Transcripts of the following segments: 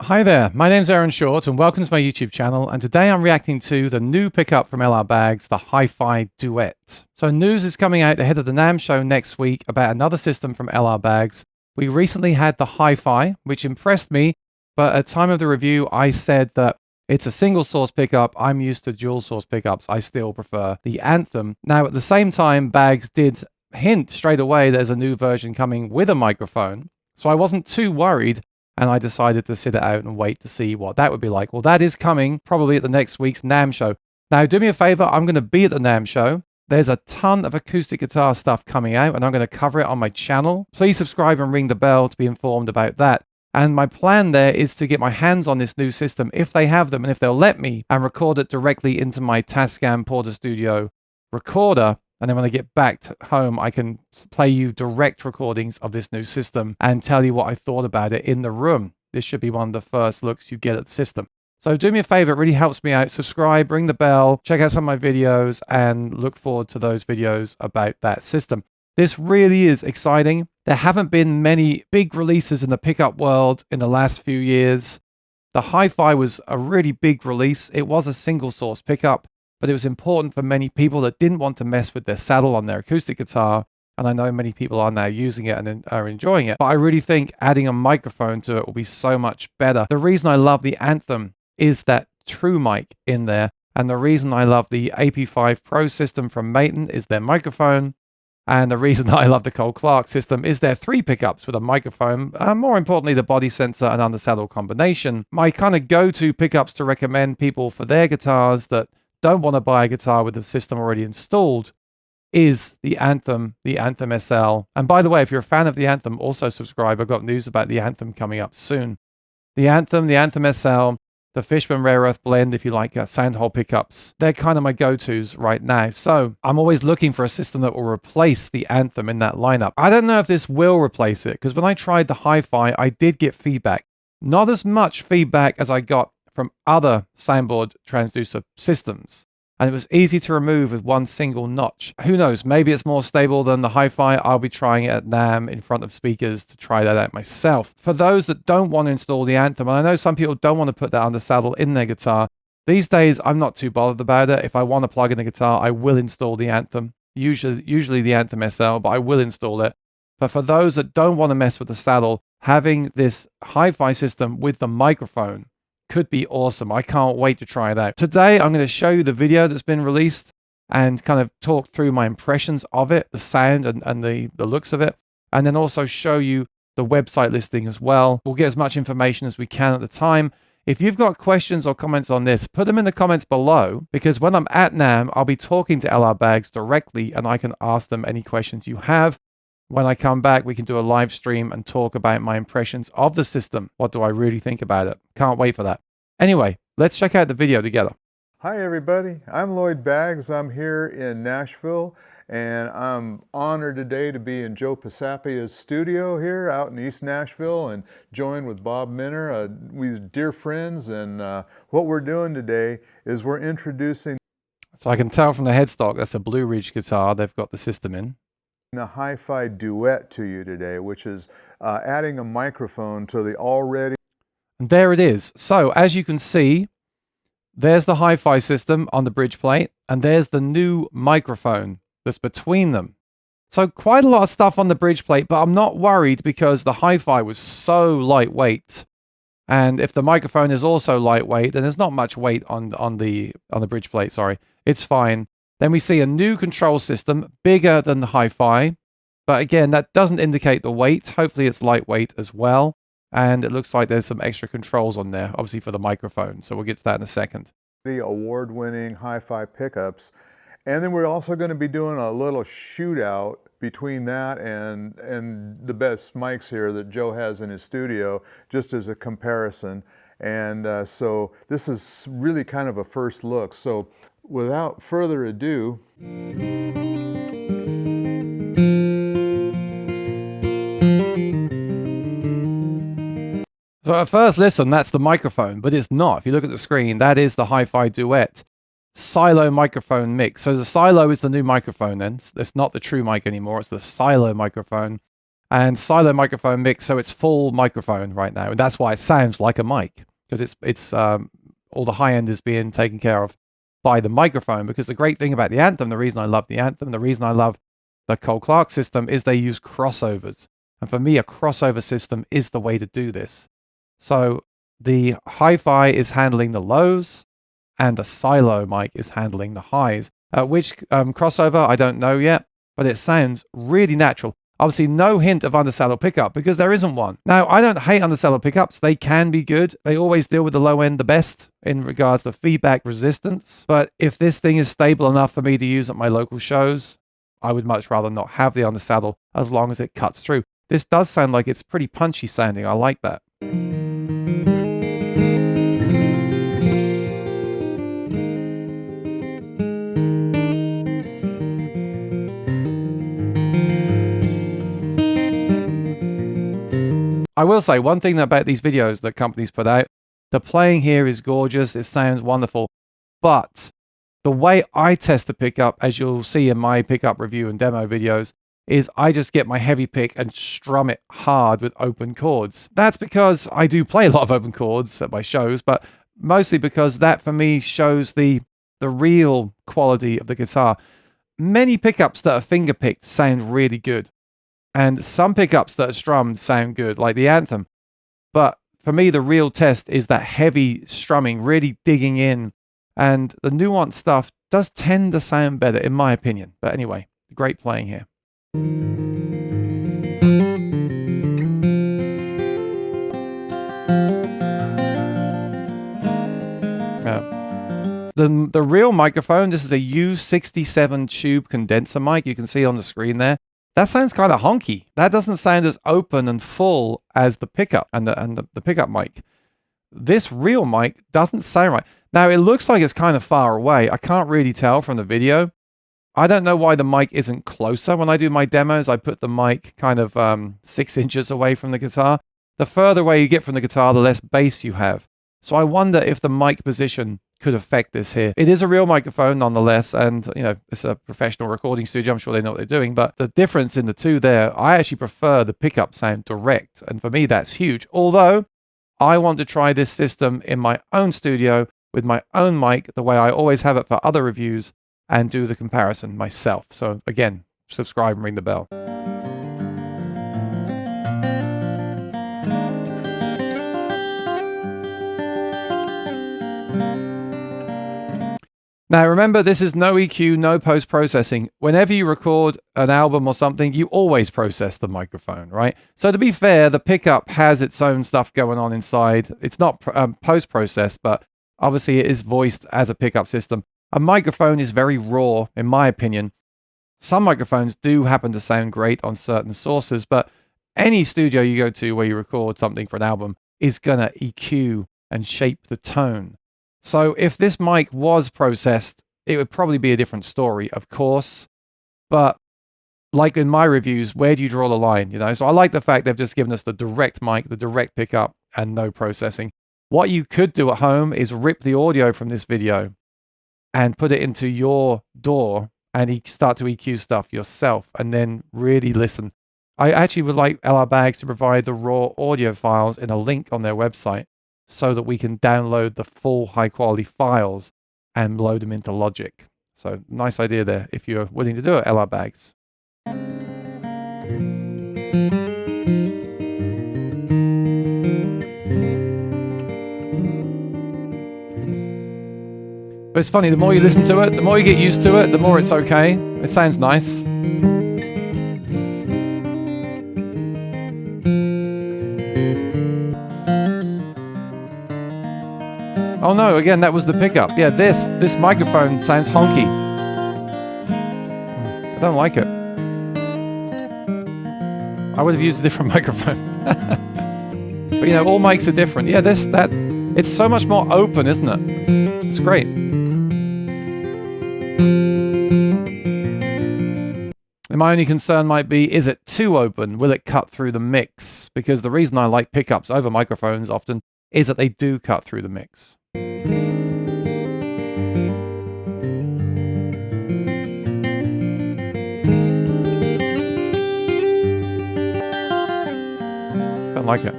Hi there, my name's Aaron Short and welcome to my YouTube channel, and today I'm reacting to the new pickup from LR Baggs, the HiFi Duet. So news is coming out ahead of the NAMM show next week about another system from LR Baggs. We recently had the HiFi, which impressed me, but at time of the review I said that it's a single source pickup. I'm used to dual source pickups. I still prefer the Anthem. Now at the same time, Baggs did hint straight away there's a new version coming with a microphone, so I wasn't too worried. And I decided to sit it out and wait to see what that would be like. Well, that is coming probably at the next week's NAMM show. Now, do me a favor, I'm going to be at the NAMM show. There's a ton of acoustic guitar stuff coming out, and I'm going to cover it on my channel. Please subscribe and ring the bell to be informed about that. And my plan there is to get my hands on this new system, if they have them and if they'll let me, and record it directly into my Tascam Porta Studio recorder. And then when I get back to home, I can play you direct recordings of this new system and tell you what I thought about it in the room. This should be one of the first looks you get at the system. So do me a favor, it really helps me out. Subscribe, ring the bell, check out some of my videos, and look forward to those videos about that system. This really is exciting. There haven't been many big releases in the pickup world in the last few years. The HiFi was a really big release. It was a single source pickup, but it was important for many people that didn't want to mess with their saddle on their acoustic guitar. And I know many people are now using it and are enjoying it. But I really think adding a microphone to it will be so much better. The reason I love the Anthem is that true mic in there. And the reason I love the AP5 Pro system from Maton is their microphone. And the reason I love the Cole Clark system is their 3 pickups with a microphone. More importantly, the body sensor and undersaddle combination. My kind of go-to pickups to recommend people for their guitars that don't want to buy a guitar with the system already installed is the Anthem SL. And by the way, if you're a fan of the Anthem, also subscribe. I've got news about the Anthem coming up soon. The Anthem SL, the Fishman Rare Earth Blend, if you like soundhole pickups, they're kind of my go-tos right now. So I'm always looking for a system that will replace the Anthem in that lineup. I don't know if this will replace it, because when I tried the HiFi, I did get feedback. Not as much feedback as I got from other soundboard transducer systems, and it was easy to remove with one single notch. Who knows, maybe it's more stable than the HiFi. I'll be trying it at NAMM in front of speakers to try that out myself. For those that don't want to install the Anthem, and I know some people don't want to put that under saddle in their guitar, these days I'm not too bothered about it. If I want to plug in a guitar, I will install the Anthem, usually the Anthem SL, but I will install it. But for those that don't want to mess with the saddle, having this HiFi system with the microphone could be awesome. I can't wait to try it out. Today, I'm going to show you the video that's been released and kind of talk through my impressions of it, the sound and the looks of it, and then also show you the website listing as well. We'll get as much information as we can at the time. If you've got questions or comments on this, put them in the comments below, because when I'm at NAMM, I'll be talking to LR Baggs directly and I can ask them any questions you have. When I come back, we can do a live stream and talk about my impressions of the system. What do I really think about it? Can't wait for that. Anyway, let's check out the video together. Hi everybody, I'm Lloyd Baggs. I'm here in Nashville, and I'm honored today to be in Joe Pisapia's studio here out in East Nashville and joined with Bob Minner. We're dear friends, and what we're doing today is we're introducing. So I can tell from the headstock that's a Blue Ridge guitar they've got the system in. The HiFi Duet to you today, which is adding a microphone to the already. And there it is. So as you can see, there's the HiFi system on the bridge plate, and there's the new microphone that's between them. So quite a lot of stuff on the bridge plate, but I'm not worried because the HiFi was so lightweight. And if the microphone is also lightweight, then there's not much weight on the bridge plate, sorry. It's fine. Then we see a new control system, bigger than the HiFi. But again, that doesn't indicate the weight. Hopefully it's lightweight as well. And it looks like there's some extra controls on there, obviously for the microphone. So we'll get to that in a second. The award-winning HiFi pickups. And then we're also going to be doing a little shootout between that and the best mics here that Joe has in his studio, just as a comparison. And so this is really kind of a first look. So without further ado, so at first listen, that's the microphone, but it's not. If you look at the screen, that is the HiFi Duet silo microphone mix. So the silo is the new microphone then. It's not the true mic anymore. It's the silo microphone. and silo microphone mix, so it's full microphone right now, and that's why it sounds like a mic, because it's all the high end is being taken care of by the microphone. Because the great thing about the Anthem, the reason I love the Anthem, the reason I love the Cole Clark system is they use crossovers, and for me a crossover system is the way to do this. So the HiFi is handling the lows, and the silo mic is handling the highs. Which crossover, I don't know yet, but it sounds really natural. Obviously, no hint of undersaddle pickup because there isn't one. Now, I don't hate undersaddle pickups. They can be good. They always deal with the low end the best in regards to feedback resistance. But if this thing is stable enough for me to use at my local shows, I would much rather not have the undersaddle as long as it cuts through. This does sound like it's pretty punchy sounding. I like that. I will say one thing about these videos that companies put out, the playing here is gorgeous. It sounds wonderful. But the way I test the pickup, as you'll see in my pickup review and demo videos, is I just get my heavy pick and strum it hard with open chords. That's because I do play a lot of open chords at my shows, but mostly because that for me shows the real quality of the guitar. Many pickups that are finger picked sound really good. And some pickups that are strummed sound good, like the Anthem. But for me, the real test is that heavy strumming, really digging in. And the nuanced stuff does tend to sound better, in my opinion. But anyway, great playing here. The real microphone, this is a U67 tube condenser mic. You can see on the screen there. That sounds kind of honky. That doesn't sound as open and full as the pickup and the pickup mic. This real mic doesn't sound right. Now, it looks like it's kind of far away. I can't really tell from the video. I don't know why the mic isn't closer. When I do my demos, I put the mic kind of 6 inches away from the guitar. The further away you get from the guitar, the less bass you have. So I wonder if the mic position could affect this here. It is a real microphone nonetheless, and you know, it's a professional recording studio. I'm sure they know what they're doing, but the difference in the two there, I actually prefer the pickup sound direct, and for me that's huge. Although I want to try this system in my own studio with my own mic, the way I always have it for other reviews, and do the comparison myself. So again, subscribe and ring the bell. Now remember, this is no EQ, no post-processing. Whenever you record an album or something, you always process the microphone, right? So to be fair, the pickup has its own stuff going on inside. It's not post-processed, but obviously it is voiced as a pickup system. A microphone is very raw, in my opinion. Some microphones do happen to sound great on certain sources, but any studio you go to where you record something for an album is going to EQ and shape the tone. So if this mic was processed, it would probably be a different story, of course. But like in my reviews, where do you draw the line? You know, so I like the fact they've just given us the direct mic, the direct pickup, and no processing. What you could do at home is rip the audio from this video and put it into your DAW and start to EQ stuff yourself, and then really listen. I actually would like LR Bags to provide the raw audio files in a link on their website, so that we can download the full high quality files and load them into Logic. So nice idea there if you're willing to do it, LR Bags. But it's funny, the more you listen to it, the more you get used to it, the more it's okay. It sounds nice. Oh no, again, that was the pickup. Yeah, this microphone sounds honky. I don't like it. I would have used a different microphone. But you know, all mics are different. Yeah, it's so much more open, isn't it? It's great. And my only concern might be, is it too open? Will it cut through the mix? Because the reason I like pickups over microphones often is that they do cut through the mix. don't like it.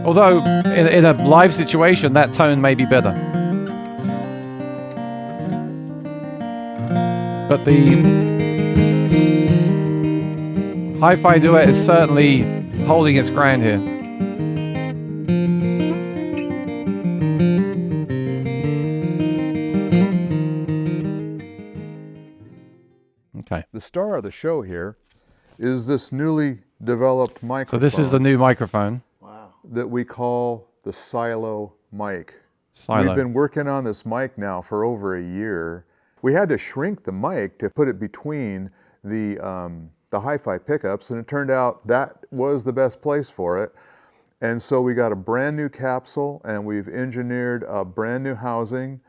Although, in a live situation, that tone may be better. But the HiFi Duet is certainly holding its ground here. Okay. The star of the show here is this newly developed microphone. So this is the new microphone. Wow. That we call the Silo mic. Silo. We've been working on this mic now for over a year. We had to shrink the mic to put it between the HiFi pickups, and it turned out that was the best place for it. And so we got a brand new capsule, and we've engineered a brand new housing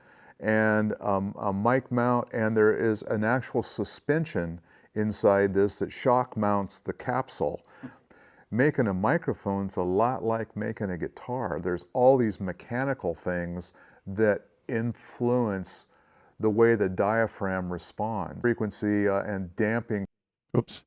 and a mic mount, and there is an actual suspension inside this that shock mounts the capsule. Making a microphone's a lot like making a guitar. There's all these mechanical things that influence the way the diaphragm responds. Frequency and damping. Oops.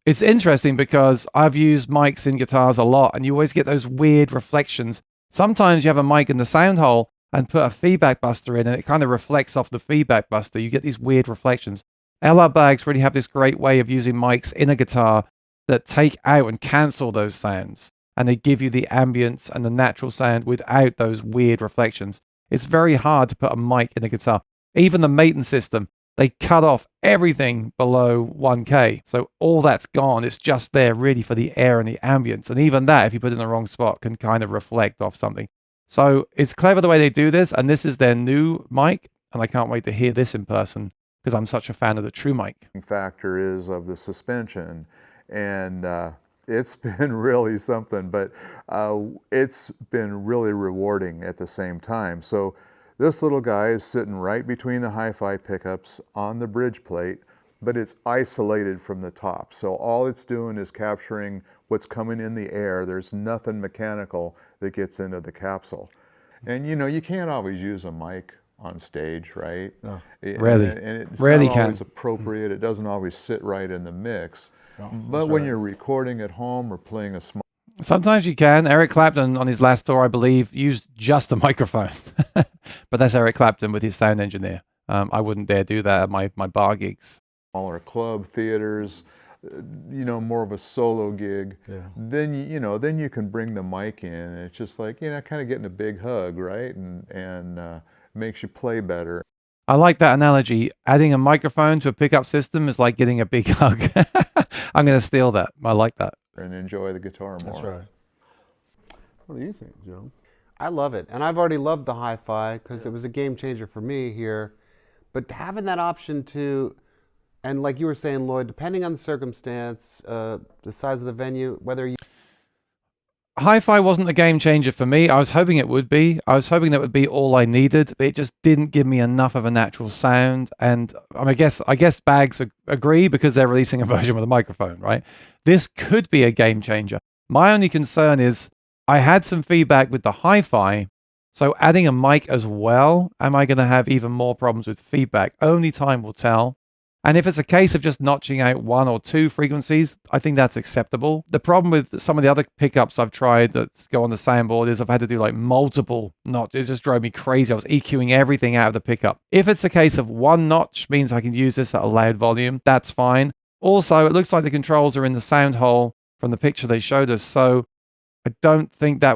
It's interesting because I've used mics in guitars a lot, and you always get those weird reflections. Sometimes you have a mic in the sound hole and put a feedback buster in, and it kind of reflects off the feedback buster. You get these weird reflections. LR bags really have this great way of using mics in a guitar that take out and cancel those sounds, and they give you the ambience and the natural sound without those weird reflections. It's very hard to put a mic in a guitar. Even the Maton system, they cut off everything below 1K. So all that's gone. It's just there really for the air and the ambience. And even that, if you put it in the wrong spot, can kind of reflect off something. So it's clever the way they do this. And this is their new mic. And I can't wait to hear this in person because I'm such a fan of the True mic. Factor is of the suspension. And it's been really something, but it's been really rewarding at the same time. So this little guy is sitting right between the HiFi pickups on the bridge plate, but it's isolated from the top. So all it's doing is capturing what's coming in the air. There's nothing mechanical that gets into the capsule. And you know, you can't always use a mic on stage, right? No. Rarely. And it's Rarely not always appropriate. It doesn't always sit right in the mix. No, but when you're recording at home or playing a small... Sometimes you can. Eric Clapton on his last tour, I believe, used just a microphone. But that's Eric Clapton with his sound engineer. I wouldn't dare do that at my bar gigs. Smaller club theaters, you know, more of a solo gig. Yeah. Then then you can bring the mic in, and it's just like, you know, kind of getting a big hug, right? And makes you play better. I like that analogy. Adding a microphone to a pickup system is like getting a big hug. I'm going to steal that. I like that. And enjoy the guitar more. That's right. What do you think, Joe? I love it. And I've already loved the HiFi because it was a game changer for me here. But having that option to, and like you were saying, Lloyd, depending on the circumstance, the size of the venue, whether you... HiFi wasn't a game changer for me. I was hoping it would be. I was hoping that would be all I needed. But it just didn't give me enough of a natural sound. And I guess Bags agree because they're releasing a version with a microphone, right? This could be a game changer. My only concern is I had some feedback with the HiFi. So adding a mic as well, am I going to have even more problems with feedback? Only time will tell. And if it's a case of just notching out 1 or 2 frequencies, I think that's acceptable. The problem with some of the other pickups I've tried that go on the soundboard is I've had to do like multiple notches. It just drove me crazy. I was EQing everything out of the pickup. If it's a case of 1 notch means I can use this at a loud volume, that's fine. Also, it looks like the controls are in the sound hole from the picture they showed us. So I don't think it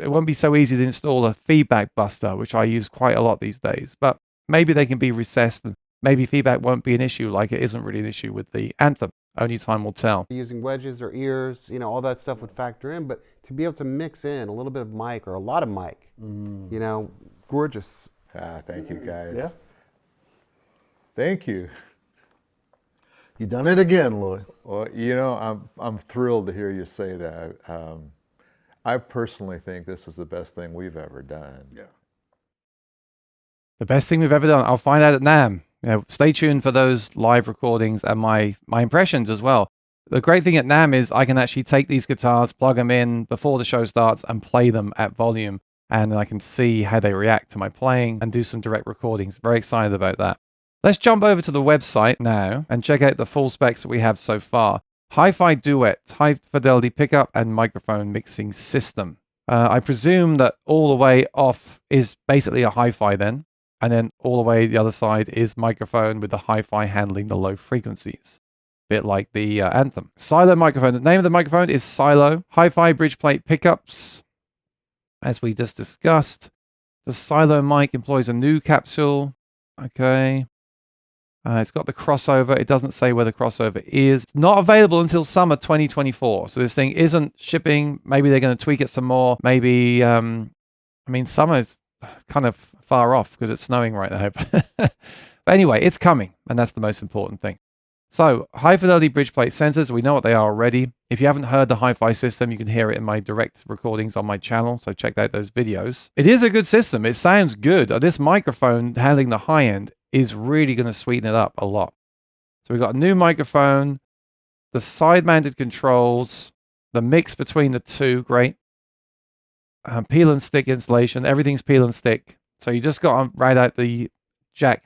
won't be so easy to install a feedback buster, which I use quite a lot these days. But maybe they can be recessed and maybe feedback won't be an issue like it isn't really an issue with the Anthem. Only time will tell. Using wedges or ears, you know, all that stuff would factor in. But to be able to mix in a little bit of mic or a lot of mic, you know, gorgeous. Thank you, guys. Yeah. Thank you. You done it again, Lloyd. Well, you know, I'm thrilled to hear you say that. I personally think this is the best thing we've ever done. Yeah. The best thing we've ever done. I'll find out at NAMM. You know, stay tuned for those live recordings and my impressions as well. The great thing at NAMM is I can actually take these guitars, plug them in before the show starts and play them at volume. And I can see how they react to my playing and do some direct recordings. Very excited about that. Let's jump over to the website now and check out the full specs that we have so far. HiFi Duet, high fidelity pickup and microphone mixing system. I presume that all the way off is basically a hi-fi then, and then all the way the other side is microphone with the hi-fi handling the low frequencies. Bit like the Anthem. Silo microphone. The name of the microphone is Silo. Hi-fi bridge plate pickups. As we just discussed, the Silo mic employs a new capsule. Okay. It's got the crossover. It doesn't say where the crossover is. It's not available until summer 2024. So this thing isn't shipping. Maybe they're going to tweak it some more. Maybe, I mean, summer is kind of far off because it's snowing right now. But anyway, it's coming, and that's the most important thing. So, high fidelity bridge plate sensors, we know what they are already. If you haven't heard the HiFi system, you can hear it in my direct recordings on my channel, so check out those videos. It is a good system. It sounds good. This microphone handling the high end is really going to sweeten it up a lot. So we've got a new microphone, the side-mounted controls, the mix between the two, great. Peel and stick installation, everything's peel and stick. So you just got to write out the jack,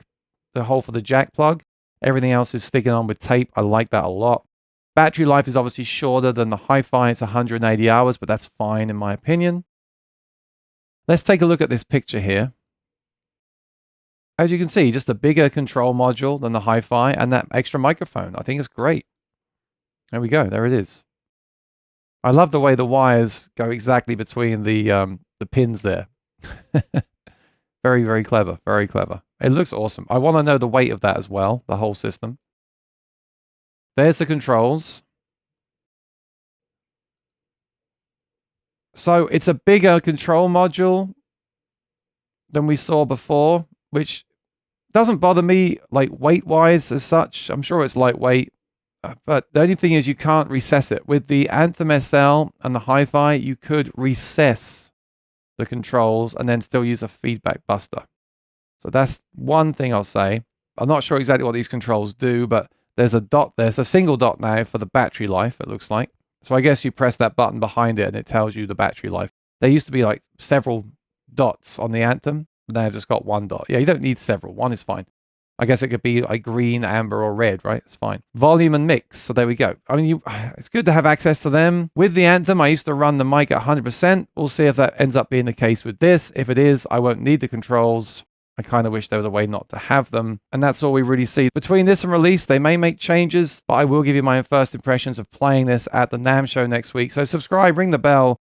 the hole for the jack plug. Everything else is sticking on with tape. I like that a lot. Battery life is obviously shorter than the HiFi. It's 180 hours, but that's fine in my opinion. Let's take a look at this picture here. As you can see, just a bigger control module than the HiFi and that extra microphone. I think it's great. There we go. There it is. I love the way the wires go exactly between the pins there. Very, very clever. Very clever. It looks awesome. I want to know the weight of that as well, the whole system. There's the controls. So it's a bigger control module than we saw before, which doesn't bother me like weight-wise as such. I'm sure it's lightweight. But the only thing is you can't recess it. With the Anthem SL and the HiFi, you could recess the controls and then still use a feedback buster. So that's one thing I'll say. I'm not sure exactly what these controls do, but there's a dot there. It's a single dot now for the battery life, it looks like. So I guess you press that button behind it and it tells you the battery life. There used to be like several dots on the Anthem, but now I've just got one dot. Yeah, you don't need several. One is fine. I guess it could be like green, amber, or red, right? It's fine. Volume and mix. So there we go. I mean, it's good to have access to them. With the Anthem, I used to run the mic at 100%. We'll see if that ends up being the case with this. If it is, I won't need the controls. I kind of wish there was a way not to have them. And that's all we really see. Between this and release, they may make changes, but I will give you my first impressions of playing this at the NAMM show next week. So subscribe, ring the bell,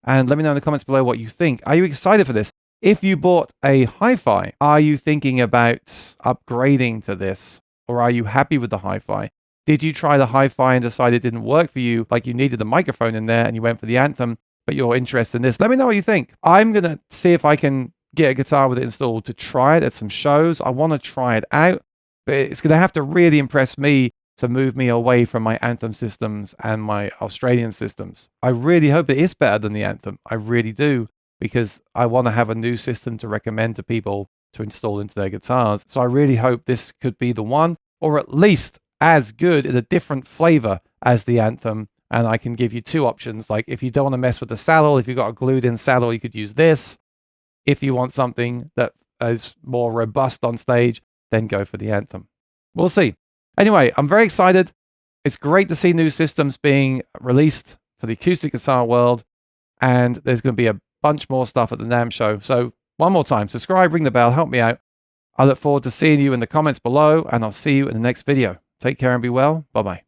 and let me know in the comments below what you think. Are you excited for this? If you bought a HiFi, are you thinking about upgrading to this? Or are you happy with the HiFi? Did you try the HiFi and decide it didn't work for you, like you needed the microphone in there and you went for the Anthem, but you're interested in this? Let me know what you think. I'm going to see if I can get a guitar with it installed to try it at some shows. I want to try it out, but it's going to have to really impress me to move me away from my Anthem systems and my Australian systems. I really hope it is better than the Anthem. I really do, because I want to have a new system to recommend to people to install into their guitars. So I really hope this could be the one, or at least as good in a different flavor as the Anthem. And I can give you two options. Like if you don't want to mess with the saddle, if you've got a glued in saddle, you could use this. If you want something that is more robust on stage, then go for the Anthem. We'll see. Anyway, I'm very excited. It's great to see new systems being released for the acoustic guitar world. And there's going to be a bunch more stuff at the NAMM show. So one more time, subscribe, ring the bell, help me out. I look forward to seeing you in the comments below, and I'll see you in the next video. Take care and be well. Bye-bye.